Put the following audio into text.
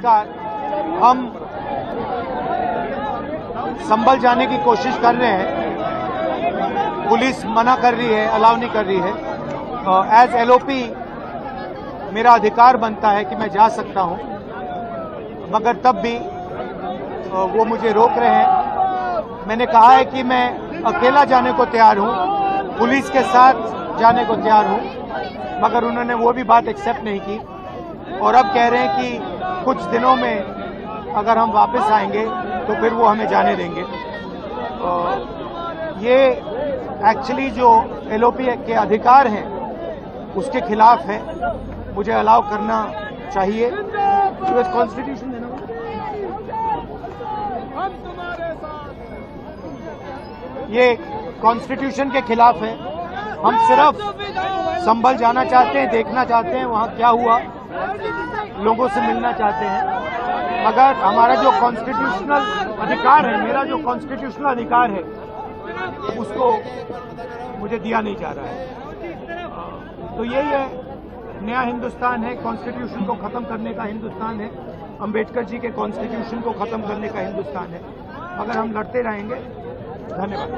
नमस्कार। हम संभल जाने की कोशिश कर रहे हैं, पुलिस मना कर रही है, अलाउ नहीं कर रही है। एज एलओपी मेरा अधिकार बनता है कि मैं जा सकता हूं, मगर तब भी वो मुझे रोक रहे हैं। मैंने कहा है कि मैं अकेला जाने को तैयार हूं, पुलिस के साथ जाने को तैयार हूं, मगर उन्होंने वो भी बात एक्सेप्ट नहीं की और अब कह रहे हैं कि कुछ दिनों में अगर हम वापस आएंगे तो फिर वो हमें जाने देंगे। ये एक्चुअली जो एलओपी के अधिकार हैं उसके खिलाफ है, मुझे अलाउ करना चाहिए। कॉन्स्टिट्यूशन ये कॉन्स्टिट्यूशन के खिलाफ है। हम सिर्फ संभल जाना चाहते हैं, देखना चाहते हैं वहाँ क्या हुआ, लोगों से मिलना चाहते हैं, मगर हमारा जो कॉन्स्टिट्यूशनल अधिकार है, मेरा जो कॉन्स्टिट्यूशनल अधिकार है, उसको मुझे दिया नहीं जा रहा है। तो यही है, नया हिंदुस्तान है, कॉन्स्टिट्यूशन को खत्म करने का हिंदुस्तान है, अंबेडकर जी के कॉन्स्टिट्यूशन को खत्म करने का हिंदुस्तान है, मगर हम लड़ते रहेंगे। धन्यवाद।